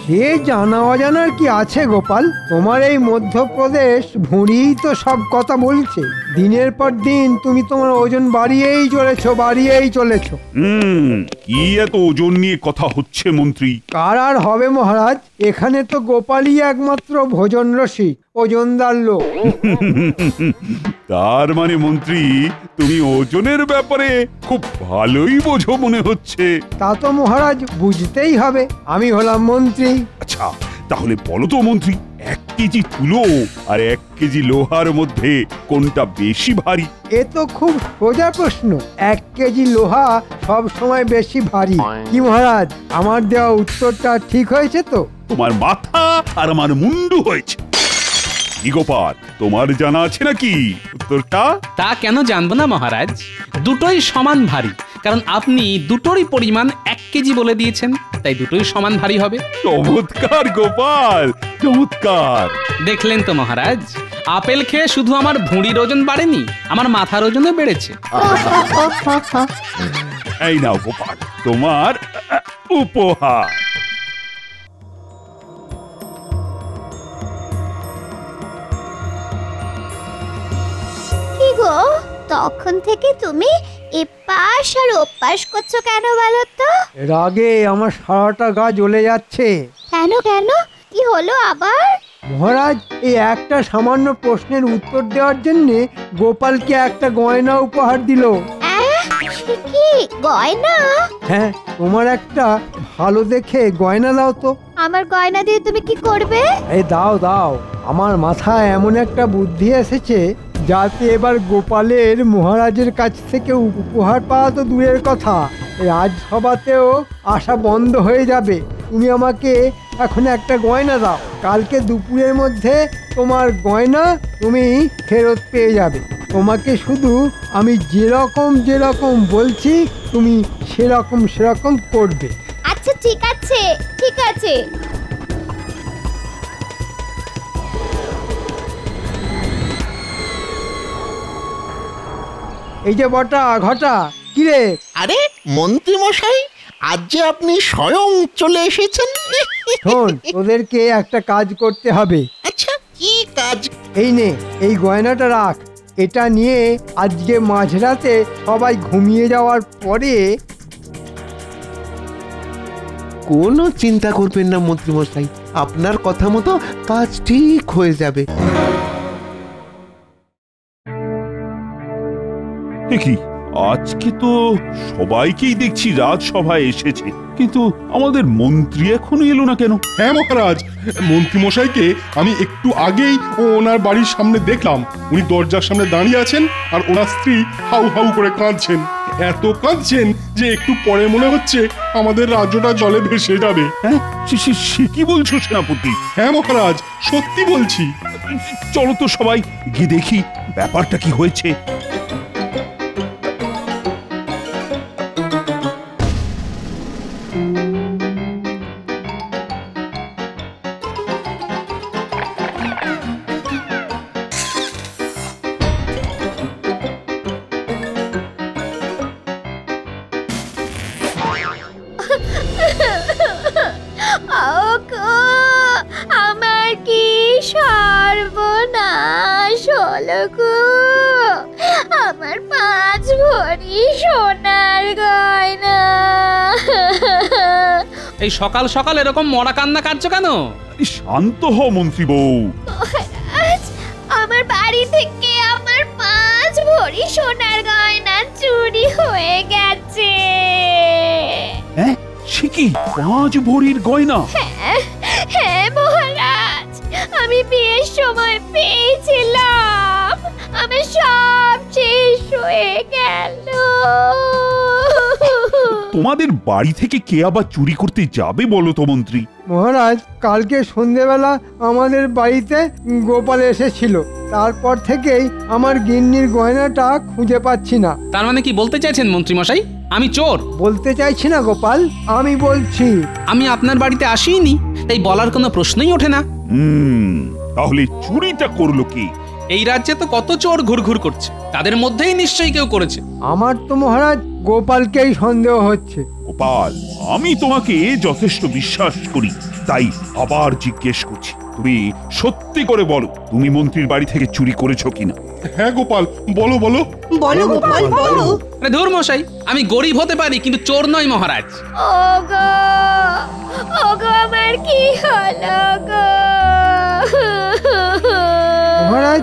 সে জানা অজানার কি আছে গোপাল? তোমার এই মধ্যপ্রদেশ ভুঁড়ি তো সব কথা বলছে। দিনের পর দিন তুমি তোমার ওজন বাড়িয়েই চলেছ। কি এত ওজন নিয়ে কথা হচ্ছে মন্ত্রী? কার আর হবে মহারাজ, এখানে তো গোপালই একমাত্র ভোজন রসিক, ওজনদার লোক। তার মানে মন্ত্রী তুমি ওজনের ব্যাপারে খুব ভালোই বোঝো মনে হচ্ছে। তা তো মহারাজ বুঝতেই হবে, আমি হলাম মন্ত্রী। আচ্ছা তাহলে বলো তো মন্ত্রী, 1 কেজি তুলো আর 1 কেজি লোহার মধ্যে কোনটা বেশি ভারী? এ তো খুব সোজা প্রশ্ন। 1 কেজি লোহা সব সময় বেশি ভারী। কি মহারাজ, আমার দেওয়া উত্তরটা ঠিক হয়েছে তো? তোমার মাথা আর আমার মুন্ডু হয়েছে। কি গোপাল, তোমার জানা আছে নাকি উত্তরটা? তা কেন জানবো না মহারাজ, দুটোই সমান ভারী, কারণ আপনি দুটোরই পরিমাণ 1 কেজি বলে দিয়েছেন, তাই দুটোই সমান ভারী হবে। চমৎকার গোপাল, চমৎকার। দেখলেন তো মহারাজ, আপেল খেয়ে শুধু আমার ভুঁড়ির ওজন বাড়েনি, আমার মাথার ওজনও বেড়েছে। এই নাও গোপাল, তোমার উপহার। কি গো, তখন থেকে তুমি এপাশ আর ওপাশ করছো কেন বলো তো? রাগে আমার সারাটা গা জ্বলে যাচ্ছে। কেন কেন, কি হলো আবার? মহারাজ, এই একটা সামান্য প্রশ্নের উত্তর দেওয়ার জন্য গোপালকে একটা গয়না উপহার দিল। সে কি গয়না? হ্যাঁ, তোমার একটা ভালো দেখে গয়না দাও তো। আমার গয়না দিয়ে তুমি কি করবে? এই দাও দাও, আমার মাথায় এমন একটা বুদ্ধি এসেছে যাতে এবার গোপালের মহারাজের কাছ থেকে উপহার পাওয়া তো দূরের কথা, রাজসভাতেও আসা বন্ধ হয়ে যাবে। তুমি আমাকে এখন একটা গয়না দাও, কালকে দুপুরের মধ্যে তোমার গয়না তুমি ফেরত পেয়ে যাবে। তোমাকে শুধু আমি যেরকম বলছি তুমি সেরকম করবে। আচ্ছা ঠিক আছে, ঠিক আছে। এই যে বটা ঘটা, কিরে? আরে মন্ত্রী মশাই, আজ যে আপনি স্বয়ং চলে এসেছেন। শোন, তোদেরকে একটা কাজ করতে হবে। আচ্ছা কি কাজ? এই নে, এই গয়নাটা রাখ। এটা নিয়ে আজকে মাঝরাতে সবাই ঘুমিয়ে যাওয়ার পরে। কোনো চিন্তা করবেন না মন্ত্রী মশাই, আপনার কথা মতো কাজ ঠিক হয়ে যাবে। কি আজকে তো সবাইকেই দেখছি রাজসভায় এসেছে, কিন্তু আমাদের মন্ত্রী এখনো এলো না কেন? হ্যাঁ মহারাজ, মন্ত্রী মশাইকে আমি একটু আগেই ওনার বাড়ির সামনে দেখলাম। উনি দরজার সামনে দাঁড়িয়ে আছেন আর ওনার স্ত্রী হাউ হাউ করে কাঁদছেন। এত কাঁদছেন যে একটু পরে মনে হচ্ছে আমাদের রাজ্যটা জলে ভেসে যাবে। হ্যাঁ, সে কি বলছো সেনাপতি? হ্যাঁ মহারাজ, সত্যি বলছি। চলো তো সবাই গিয়ে দেখি ব্যাপারটা কি হয়েছে। আমার কি সর্বনাশ হলো গো! আমার 5 ভরি সোনার গয়না। এই সকাল সকাল এরকম মরা কান্না কাঁদছো কেন? শান্ত হও মন্ত্রী বউ। মহারাজ, আমার বাড়ি থেকে আমার 5 ভরি সোনার গয়না চুরি হয়ে গেছে। হ্যাঁ, সে কি 5 ভরির গয়না? হ্যাঁ মহারাজ, আমি বিয়ের সময় পেয়েছিলাম, আমার সব শেষ হয়ে গেল। তোমাদের বাড়ি থেকে কে আবার চুরি করতে যাবে বলো তো মন্ত্রী? মহারাজ, কালকে সন্ধেবেলা আমাদের বাড়িতে গোপাল এসেছিল, তারপর থেকেই আমার গিন্নির গয়নাটা খুঁজে পাচ্ছি না। তার মানে কি বলতে চাইছেন মন্ত্রী মশাই আমি চোর? বলতে চাইছি না গোপাল, আমি বলছি আমি আপনার বাড়িতে আসিনি, তাই বলার কোনো প্রশ্নই ওঠে না। তাহলে চুরিটা করলো কি? এই রাজ্যে তো কত চোর ঘুরঘুর করছে, তাদের মধ্যেই নিশ্চয়ই কেউ করেছে। আমার তো মহারাজ গোপালকেই সন্দেহ হচ্ছে। গোপাল, আমি তোমাকে যথেষ্ট বিশ্বাস করি, তাই আবার জিজ্ঞেস করছি, তুমি সত্যি করে বলো তুমি মন্ত্রীর বাড়ি থেকে চুরি করেছো কিনা? হ্যাঁ গোপাল, বলো বলো। বলো গোপাল বলো। আরে ধুর মশাই, আমি গরিব হতে পারি কিন্তু চোর নই মহারাজ। ওগো ওগো আমার কি হলো গো? মহারাজ,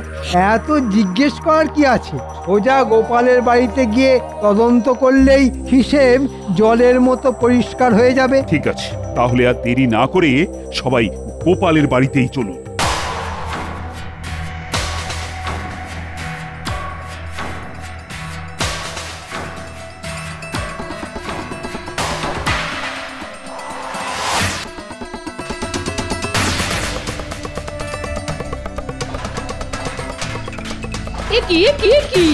এত জিজ্ঞেস করার কি আছে? সোজা গোপালের বাড়িতে গিয়ে তদন্ত করলেই হিসেব জলের মতো পরিষ্কার হয়ে যাবে। ঠিক আছে, তাহলে আর দেরি না করে সবাই গোপালের বাড়িতেই চলুন। কি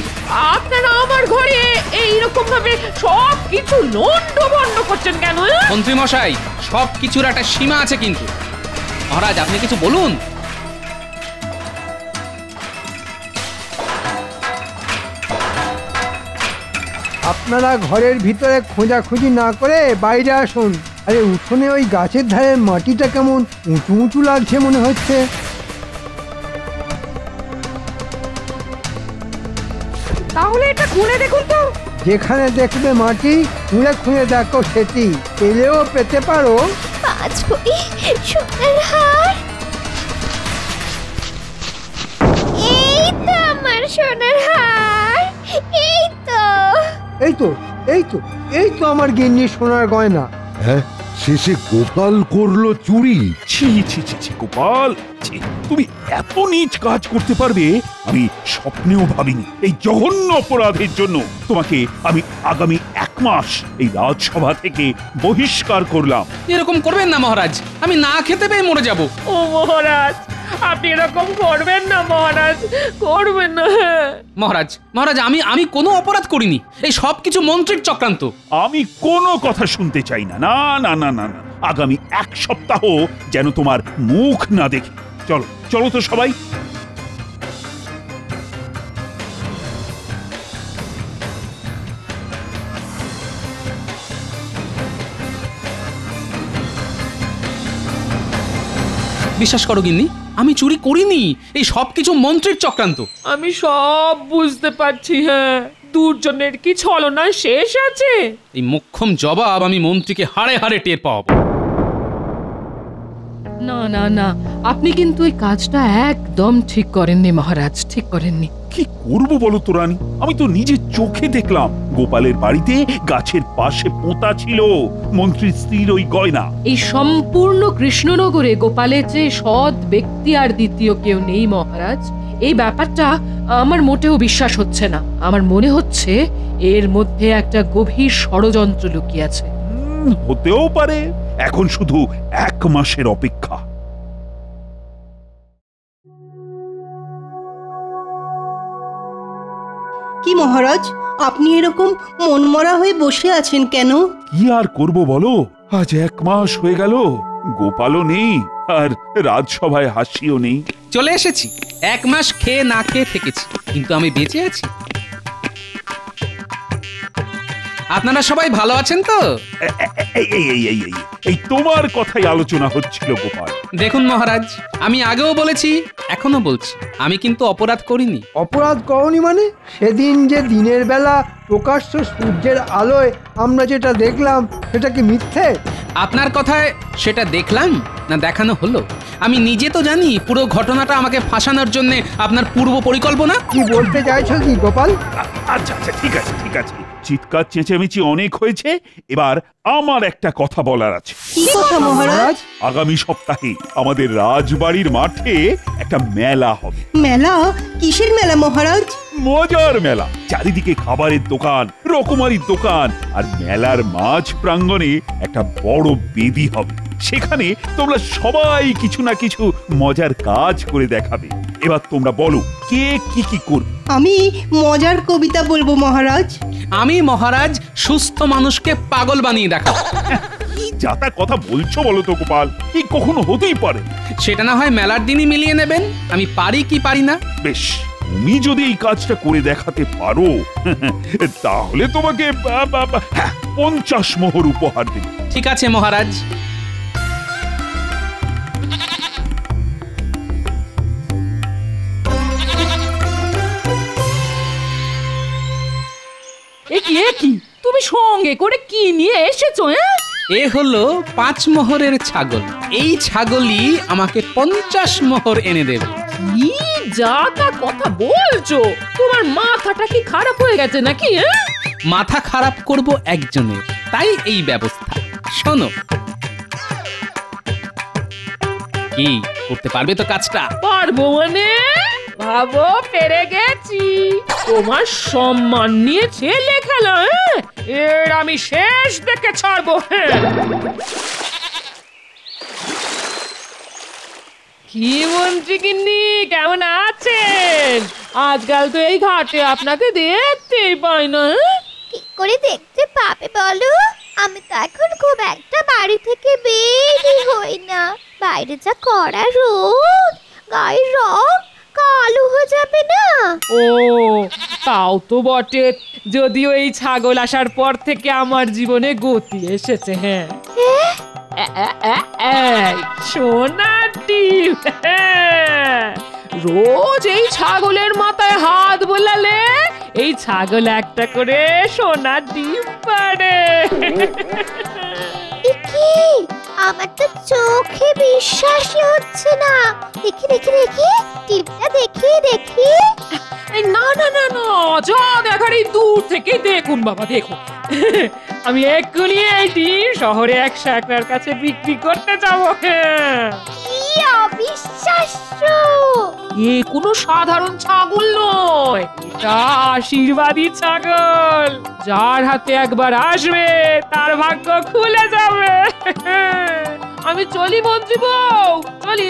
আপনারা আমার ঘরে এইরকম ভাবে সব কিছু লন্ডভন্ড করছেন কেন? মন্ত্রী মশাই, সব কিছুর একটা সীমা আছে কিন্তু। মহারাজ, আপনি কিছু বলুন। আপনারা ঘরের ভিতরে খোঁজাখুঁজি না করে বাইরে আসুন। আরে উঠোনে ওই গাছের ধারের মাটিটা কেমন উঁচু উঁচু লাগছে মনে হচ্ছে। তাহলে এটা খুঁড়ে দেখুন তো। যেখানে দেখবে মাটি খুঁড়ে খুঁড়ে দেখো, সেটি পেলেও পেতে পারো 5 ভরি সোনার হার। এই তো আমার সোনার হার, এই তো। এই তো এই তো এই তো আমার গিন্নির সোনার গয়না। হ্যাঁ, শেষে গোপাল করলো চুরি। ছি ছি ছি ছি গোপাল, ছি, তুমি এত নীচ কাজ করতে পারবে আমি স্বপ্নেও ভাবিনি। এই জঘন্য অপরাধের জন্য তোমাকে আমি আগামী 1 মাস এই রাজসভা থেকে বহিষ্কার করলাম। এরকম করবেন না মহারাজ, আমি না খেতে পেয়ে মরে যাব। ও মহারাজ, আপনি এরকম করবেন না মহারাজ, করবেন না। মহারাজ মহারাজ, আমি কোনো অপরাধ করিনি। এই সব কিছু মন্ত্রীর চক্রান্ত। আমি কোনো কথা শুনতে চাই না। না না না না না, আগামী 1 সপ্তাহ যেন তোমার মুখ না দেখি। চলো চলো তো সবাই। বিশ্বাস করো গিন্নি, আমি চুরি করিনি। এই সব কিছু মন্ত্রীর চক্রান্ত। আমি সব বুঝতে পারছি। হ্যাঁ, দুর্জনের কি ছলনা শেষ আছে? এই মোক্ষম জবাব আমি মন্ত্রীকে হাড়ে হাড়ে টের পাবো। না না না, আপনি কিন্তু এই কাজটা একদম ঠিক করেননি মহারাজ, ঠিক করেননি। কি করব বলো তো রানী, আমি তো নিজে চোখে দেখলাম গোপালের বাড়িতে গাছের পাশে পোঁতা ছিল মন্ত্রীর স্ত্রীর ওই গয়না। এই সম্পূর্ণ কৃষ্ণনগরে গোপালের চেয়ে সৎ ব্যক্তি আর দ্বিতীয় কেউ নেই মহারাজ। এই ব্যাপারটা আমার মোটেও বিশ্বাস হচ্ছে না। আমার মনে হচ্ছে এর মধ্যে একটা গভীর ষড়যন্ত্র লুকিয়ে আছে। হতেও পারে। এখন শুধু 1 মাসের অপেক্ষা। কি মহারাজ, আপনি এরকম মনমরা হয়ে বসে আছেন কেন? কি আর করব বলো, আজ 1 মাস হয়ে গেল, গোপালও নেই আর রাজসভায় হাসিও নেই। চলে এসেছি। 1 মাস খেয়ে না খেয়ে থেকেছি, কিন্তু আমি বেঁচে আছি। আপনারা সবাই ভালো আছেন তো? এই তোমার কথাই আলোচনা হচ্ছিল গোপাল। দেখুন মহারাজ, আমি আগেও বলেছি, এখনো বলছি, আমি কিন্তু অপরাধ করিনি। অপরাধ করনি মানে? সেদিন যে দিনের বেলা প্রকাশ্য সূর্যের আলোয় আমরা যেটা দেখলাম সেটা কি মিথ্যে? আপনার কথায় সেটা দেখলাম না দেখানো হলো? আমি নিজে তো জানি পুরো ঘটনাটা আমাকে ফাঁসানোর জন্য আপনার পূর্ব পরিকল্পনা। কি বলতে চাইছো কি গোপাল? আচ্ছা আচ্ছা, ঠিক আছে ঠিক আছে, চিৎকার চেঁচামেচি অনেক হয়েছে, এবার আমার একটা কথা বলার আছে। কি কথা মহারাজ? আগামী সপ্তাহে আমাদের রাজবাড়ির মাঠে একটা মেলা হবে। মেলা? কিসের মেলা মহারাজ? মজার মেলা, চারিদিকে খাবারের দোকান, রকমারির দোকান, আর মেলার মাঝ প্রাঙ্গণে একটা বড় বেদি হবে। সেখানে তোমরা সবাই কিছু না কিছু মজার কাজ করে দেখাবে। এবার তোমরা বলো কে কি কি করবে? আমি মজার কবিতা বলবো মহারাজ। আমি মহারাজ সুস্থ মানুষকে পাগল বানিয়ে দেখাবো। কি যাতা কথা বলছো বলো তো গোপাল, এই কখনো হতেই পারে? সেটা না হয় মেলার দিনই মিলিয়ে নেবেন, আমি পারি কি পারি না। বেশ, তুমি যদি এই কাজটা করে দেখাতে পারো তাহলে তোমাকে 50 মোহর উপহার দেব। ঠিক আছে মহারাজ। সঙ্গে করে কি নিয়ে এসেছো? এ হলো 5 মোহরের ছাগল। এই ছাগলই আমাকে 50 মোহর এনে দেবে। কি যা তা কথা বলছো? তোমার মাথাটা কি খারাপ হয়ে গেছে নাকি? মাথা খারাপ করব একজনের, তাই এই ব্যবস্থা। শোনো, কি করতে পারবে তো কাজটা? পারবো মানে? ভাবো পেরে গেছি। তোমার সম্মান নিয়ে ছেলে খেলা, এর আমি শেষ দেখে ছাড়বো। কি মন্ত্রী গিন্নি, কেমন আছেন? আজকাল তো এই ঘাটে আপনাকে দেখতেই পাই না। কি করে দেখতে পাবে বলো? আমি তো এখন খুব একটা বাড়ি থেকে বেরই হই না। বাইরে যা কড়া রোদ, গায়ের রং কালো হয়ে যাবে না? ও তাও তো বটে, যদিও এই ছাগল আসার পর থেকে আমার জীবনে গতি এসেছে। সোনার ডিম, রোজ এই ছাগলের মাথায় হাত বোলালে এই ছাগল একটা করে সোনার ডিম পাড়ে। কি? আমার তো চোখে বিশ্বাসই হচ্ছে না। দেখি দেখি দেখি, টিপটা দেখি দেখি। না না না না, যা দেখার এই দূর থেকে দেখুন বাবা, দেখুন। আমি এক্ষুনি এই ডিম শহরে এক শাকরার কাছে বিক্রি করতে যাবো। কি অবিশ্বাস্য! এ কোনো সাধারণ ছাগল নয়, এটা আশীর্বাদী ছাগল। যার হাতে একবার আসবে তার ভাগ্য খুলে যাবে। আমি চলি মন্ত্রী বউ, চলি।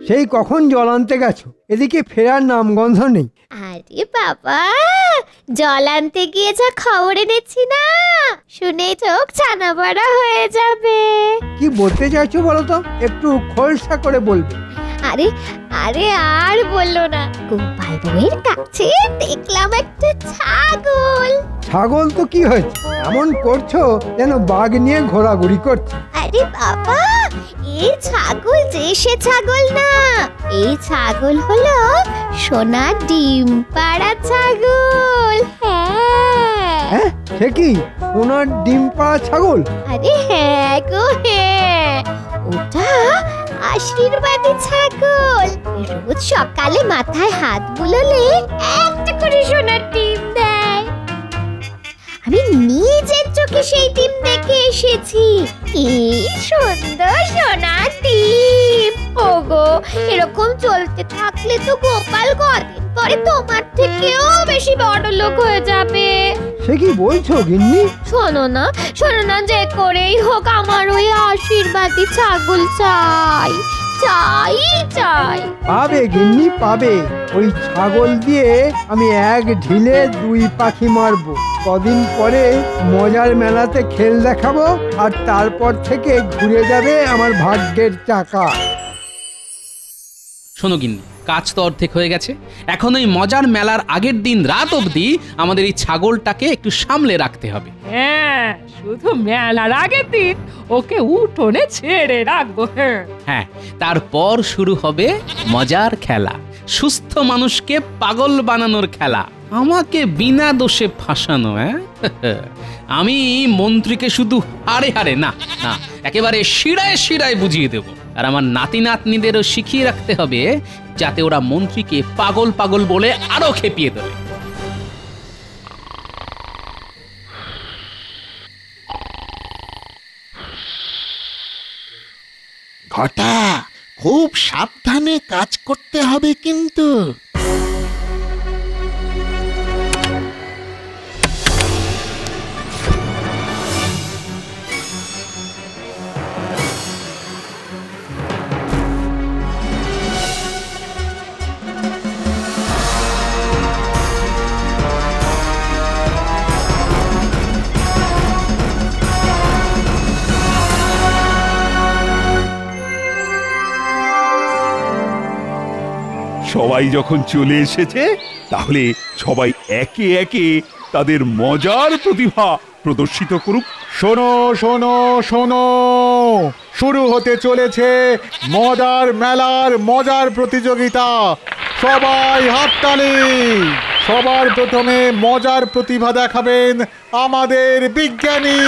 সেই কখন জল আনতে গেছো, এদিকে ফেরার নামগন্ধ নেই। আরে বাবা, জল আনতে গিয়ে যা খবর এনেছি না, শুনে চোখ ছানা বড়া হয়ে যাবে। কি বলতে চাইছো বলো তো, একটু খোলসা করে বলবে। আরে আরে আর বললো না, গোপাল বউয়ের কাছে দেখলাম একটা ছাগল। ছাগল তো কি হয়েছে? এমন করছো যেন বাঘ নিয়ে ঘোরাঘুরি করছে। আরে বাবা, এই ছাগল যে সে ছাগল না, এই ছাগল হলো সোনা ডিম পাড়া ছাগল। হ্যাঁ, সে কি সোনার ডিম পাড়া ছাগল? আরে হ্যাঁ গো হ্যাঁ, ওটা আশীর্বাদী ছাগল। রোজ সকালে মাথায় হাত বুলোলে একটা করে সোনার ডিম দেয়। আমি নিজের চোখে সেই ডিম দেখে এসেছি। কি সুন্দর সোনার ডিম! ওগো, এরকম চলতে থাকলে তো গোপাল কদিন পরে তোমার থেকেও বেশি বড় লোক হয়ে যাবে। সে কি বলছো গিন্নি? শোনো না, যে করেই হোক আমার ওই আশীর্বাদী ছাগল চাই, চাই চাই। পাবে গিন্নি, পাবে। ওই ছাগল দিয়ে আমি এক ঢিলে 2 পাখি মারবো। কদিন পরে মজার মেলাতে খেল দেখাবো, আর তারপর থেকে ঘুরে যাবে আমার ভাগ্যের চাকা। শোনো গিন্নি, কাজ তো অর্ধেক হয়ে গেছে। এখন ওই মজার মেলার আগের দিন রাত অবধি আমাদের এই ছাগলটাকে একটু সামলে রাখতে হবে। হ্যাঁ, শুধু মেলার আগের দিন ওকে উঠোনে ছেড়ে রাখবো। হ্যাঁ, তারপর শুরু হবে মজার খেলা, সুস্থ মানুষকে পাগল বানানোর খেলা, আমাকে বিনা দোষে ফাঁসানো। আমি মন্ত্রীকে শুধু হারে হারে না না, একেবারে শিরায় শিরায় বুঝিয়ে দেব। আর আমার নাতি নাতনিদেরও শিখিয়ে রাখতে হবে, যাতে ওরা মন্ত্রীকে পাগল পাগল বলে আরো খেপিয়ে দেবে। ঘটা, খুব সাবধানে কাজ করতে হবে কিন্তু। সবাই যখন চলে এসেছে, তাহলে সবাই একে একে তাদের মজার প্রতিভা প্রদর্শিত করুক। শোনো শোনো শোনো, শুরু হতে চলেছে মজার মেলার মজার প্রতিযোগিতা। সবাই হাততালি। সবার প্রথমে মজার প্রতিভা দেখাবেন আমাদের বিজ্ঞানী।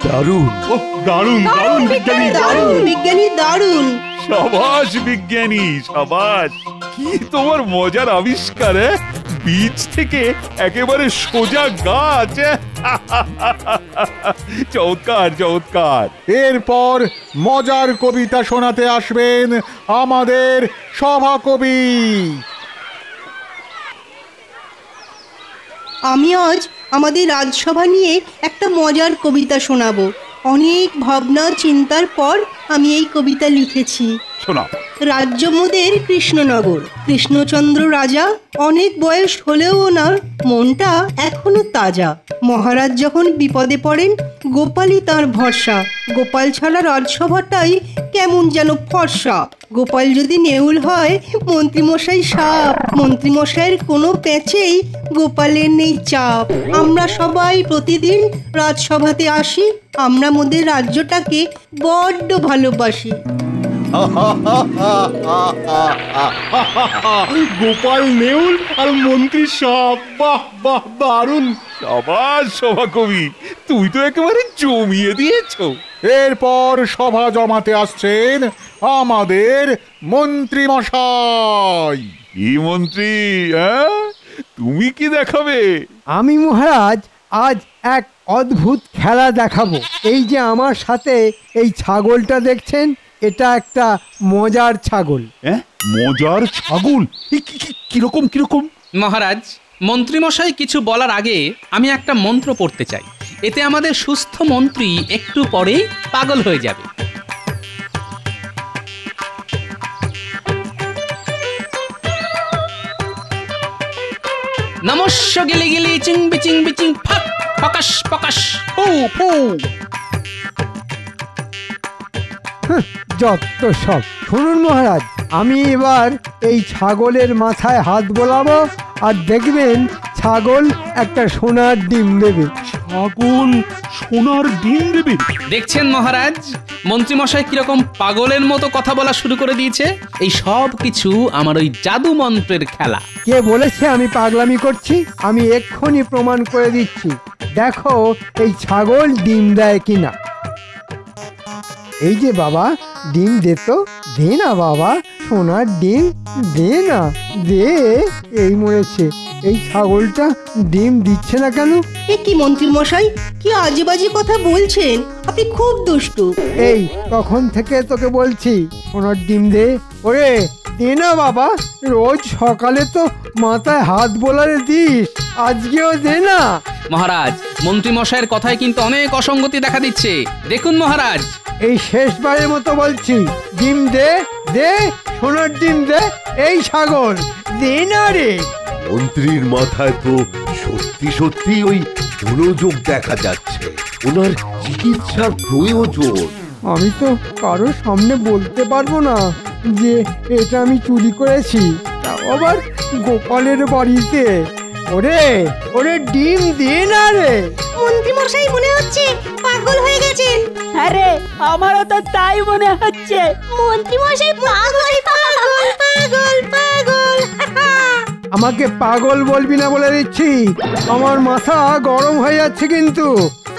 দারুণ, দারুণ দারুণ বিজ্ঞানী, দারুণ বিজ্ঞানী, দারুণ। সাবাস বিজ্ঞানী, সাবাস। কি তোমার মজার আবিষ্কার! বীজ থেকে একেবারে সোজা গাছ। চমৎকার চমৎকার। এরপর মজার কবিতা শোনাতে আসবেন আমাদের সভাকবি। আমি আজ আমাদের রাজসভা নিয়ে একটা মজার কবিতা শোনাবো। অনেক ভাবনা চিন্তার পর আমি এই কবিতা লিখেছি। শোনাও। রাজ্য মোদের কৃষ্ণনগর। কৃষ্ণচন্দ্র রাজা, অনেক বয়স হলেও ওনার মনটা এখনো তাজা। মহারাজ যখন বিপদে পড়েন, গোপালই তার ভরসা। গোপাল ছাড়া রাজসভাটাই কেমন যেন ফর্সা। গোপাল যদি নেউল হয়, মন্ত্রীমশাই সাপ। মন্ত্রীমশাইয়ের কোনো প্যাঁচেই গোপালের নেই চাপ। আমরা সবাই প্রতিদিন রাজসভাতে আসি। আমরা মোদের রাজ্যটাকে বড্ড ভালোবাসি। গোপাল নেউল আর মন্ত্রী সাপ, বাহ বাহ, দারুণ। সাবাস সভাকবি, তুই তো একেবারে জমিয়ে দিয়েছো। এরপর সভা জমাতে আসছেন আমাদের মন্ত্রী মশাই। কি মন্ত্রী, তুমি কি দেখাবে? আমি মহারাজ আজ এক অদ্ভুত খেলা দেখাবো। এই যে আমার সাথে এই ছাগলটা দেখছেন, এটা একটা মজার ছাগল। মজার ছাগল? কিরকম কিরকম? মহারাজ, মন্ত্রীমশাই কিছু বলার আগে আমি একটা মন্ত্র পড়তে চাই। এতে আমাদের সুস্থ মন্ত্রী একটু পরেই পাগল হয়ে যাবে। নমস্য গিলি গিলি চিং বিচিং বিচিং ফাক ফকাশ ফকাশ ফু ফু। যত সব। শুনুন মহারাজ, আমি এবার এই ছাগলের মাথায় হাত বোলাবো, আর দেখবেন ছাগল একটা সোনার ডিম দেবে। ছাগল সোনার ডিম দেবে? দেখছেন মহারাজ, মন্ত্রীমশাই কিরকম পাগলের মতো কথা বলা শুরু করে দিয়েছে। এই সব কিছু আমার ওই জাদু মন্ত্রের খেলা। কে বলেছে আমি পাগলামি করছি? আমি এক্ষুনি প্রমাণ করে দিচ্ছি। দেখো এই ছাগল ডিম দেয় কিনা। এই যে বাবা, ডিম দে তো, দে না বাবা, সোনার ডিম দে না, দে। এই মরেছে, এই ছাগলটা ডিম দিচ্ছে না কেন? এ কি মন্ত্রী মশাই, কি আজে বাজে কথা বলছেন? আপনি খুব দুষ্টু। এই তখন থেকে তোকে বলছি সোনার ডিম দে। ওরে দে না বাবা, রোজ সকালে তো মাথায় হাত বোলারে দিস, আজকেও দে না। মহারাজ, মন্ত্রীমশাইয়ের কথায় কিন্তু অনেক অসঙ্গতি দেখা দিচ্ছে। দেখুন মহারাজ, এই শেষবারের মতো বলছি, ডিম দে, দে সোনার ডিম দে। এই ছাগল দে না রে। মন্ত্রীর মাথায় তো সত্যি সত্যি ওই মনোযোগ দেখা যাচ্ছে, ওনার চিকিৎসার প্রয়োজন। আমি তো কারোর সামনে বলতে পারবো না যে এটা আমি চুরি করেছি, তাও আবার গোপালের বাড়িতে। ওরে ওরে ডিম দে না রে। মন্ত্রী মশাই মনে হচ্ছে পাগল হয়ে গেছেন। আরে আমারও তো তাই মনে হচ্ছে। মন্ত্রী মশাই পাগল পাগল পাগল পাগল। আমাকে পাগল বলবি না বলে দিচ্ছি, আমার মাথা গরম হয়ে যাচ্ছে কিন্তু।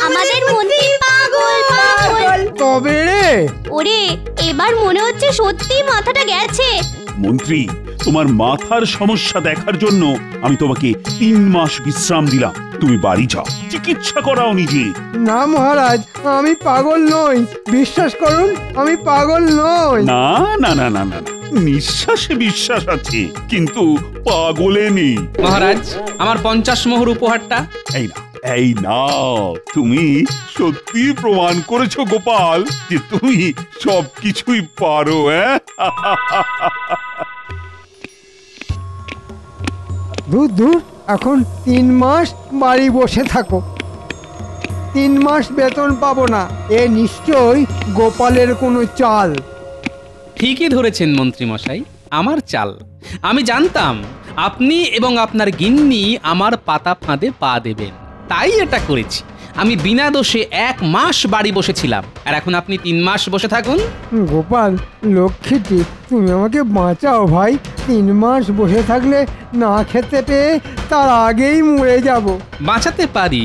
আমাদের মন্ত্রী পাগল পাগল। তবে রে, ওরে এবার মনে হচ্ছে সত্যি মাথাটা গেছে। মন্ত্রী, তোমার মাথার সমস্যা দেখার জন্য আমি তোমাকে 3 মাস বিশ্রাম দিলাম। তুমি বাড়ি যাও, চিকিৎসা করাও নিজে। না মহারাজ, আমি পাগল নই, বিশ্বাস করুন, আমি পাগল নই। না না না না না, নিঃশ্বাসে বিশ্বাস আছে, কিন্তু পাগলে নেই। মহারাজ, আমার 50 মোহর উপহারটা। এই না, এই নাও। তুমি সত্যি প্রমাণ করেছো গোপাল যে তুমি সবকিছুই পারো। দূর দূর, এখন 3 মাস বাড়ি বসে থাকো। 3 মাস বেতন পাবো না, এ নিশ্চয়ই গোপালের কোনো চাল। ঠিকই ধরেছেন মন্ত্রী মশাই, আমার চাল। আমি জানতাম আপনি এবং আপনার গিন্নি আমার পাতা ফাঁদে পা দেবেন, তাই এটা করেছি। আমি বিনা দোষে 1 মাস বাড়ি বসেছিলাম, আর এখন আপনি 3 মাস বসে থাকুন। গোপাল লক্ষ্মীটি, তুমি আমাকে বাঁচাও ভাই। 3 মাস বসে থাকলে না খেতে পেয়ে তার আগেই মরে যাব। বাঁচাতে পারি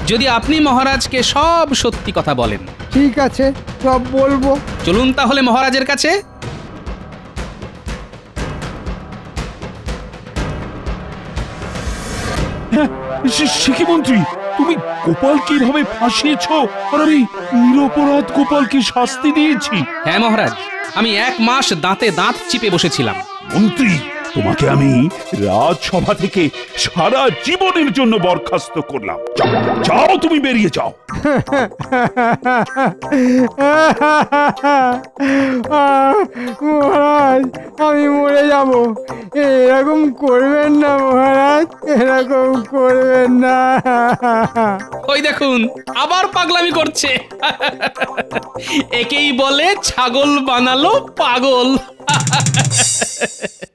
যদি আপনি মহারাজকে সব সত্যি কথা বলেন। ঠিক আছে, সব বলবো। চলুন তাহলে মহারাজের কাছে। শিখি মন্ত্রী, তুমি গোপালকে এভাবে ফাঁসিয়েছ, আর আমি নিরপরাধ গোপালকে শাস্তি দিয়েছি। হ্যাঁ মহারাজ, আমি 1 মাস দাঁতে দাঁত চিপে বসেছিলাম। মন্ত্রী, তোমাকে আমি রাজসভা থেকে সারা জীবনের জন্য বরখাস্ত করলাম। যাও, তুমি বেরিয়ে যাও। মহারাজ, আমি মরে যাব। এরকম করবেন না মহারাজ, এরকম করবেন না। ওই দেখুন আবার পাগলামি করছে। একেই বলে ছাগল বানালো পাগল।